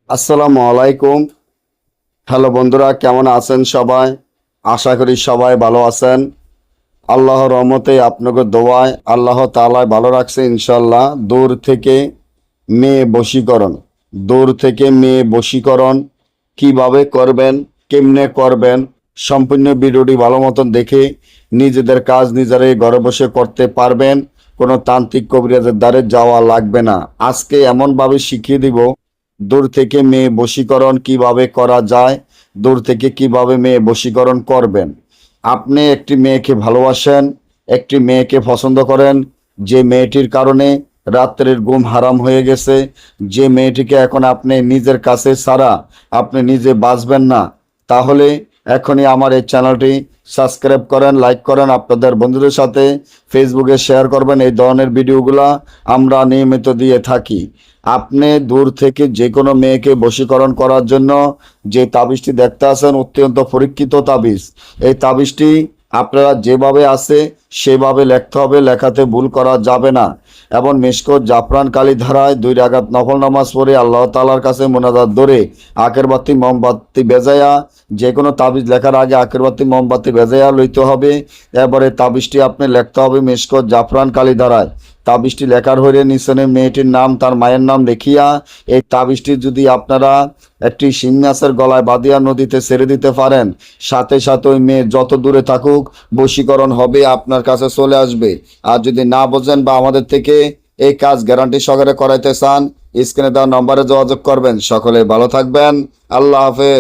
আসসালামু আলাইকুম। হ্যালো বন্ধুরা, কেমন আছেন সবাই? আশা করি সবাই ভালো আছেন। আল্লাহর রহমতে আপনাকে দোয়ায় আল্লাহ তাআলা ভালো রাখছে ইনশাল্লাহ। দূর থেকে মেয়ে বশীকরণ কিভাবে করবেন, কেমনে করবেন, সম্পূর্ণ ভিডিওটি ভালো মতন দেখে নিজেদের কাজ নিজেরাই ঘরে বসে করতে পারবেন। কোনো তান্ত্রিক কবিরাজের দ্বারে যাওয়া লাগবে না। আজকে এমনভাবে শিখিয়ে দিব দূর থেকে মেয়ে বশীকরণ কিভাবে করা যায়, দূর থেকে কিভাবে মেয়ে বশীকরণ করবেন। আপনি একটি মেয়েকে ভালোবাসেন, একটি মেয়েকে পছন্দ করেন, যে মেয়েটির কারণে রাত্রের ঘুম হারাম হয়ে গেছে, যে মেয়েটিকে এখন আপনি নিজের কাছে ছাড়া আপনি নিজে বাঁচবেন না, তাহলে এখনই আমার এই চ্যানেলটি সাবস্ক্রাইব করেন, লাইক করেন, আপনাদের বন্ধুদের সাথে ফেসবুকে শেয়ার করবেন। এই ধরনের ভিডিওগুলা আমরা নিয়মিত দিয়ে থাকি। আপনি দূর থেকে যে কোনো মেয়েকে বশীকরণ করার জন্য যে তাবিজটি দেখতে আছেন, অত্যন্ত পরীক্ষিত তাবিজ। এই তাবিজটি আপনারা যেভাবে আছে সেভাবে লিখতে হবে, লেখাতে ভুল করা যাবে না। এবং মিশকত জাফরান কালী ধারায় 2 রাকাত নফল নামাজ পড়ে আল্লাহ তাআলার কাছে মোনাজাত ধরে আগরবাতি মোমবাতি বেজায়া, যে কোনো তাবিজ লেখার আগে আগরবাতি মোমবাতি বেজায়া লইতে হবে। এরপরে তাবিজটি আপনি লিখতে হবে মিশকত জাফরান কালী ধারায়। তাবিজটি লেখার হয়ে নিচনে মেয়েটির নাম, তার মায়ের নাম লিখিয়া এই তাবিজটি যদি আপনারা একটি শিং মাছের গলায় বাঁধিয়া নদীতে ছেড়ে দিতে পারেন, সাথে সাথে ওই মেয়ে যত দূরে থাকুক বশীকরণ হবে, আপনার কাছে চলে আসবে। আর যদি না বোঝেন বা আমাদের থেকে এই কাজ গ্যারান্টি সহকারে করাইতে চান, স্ক্রিনে দেওয়া নম্বরে যোগাযোগ করবেন। সকলে ভালো থাকবেন। আল্লাহ হাফেজ।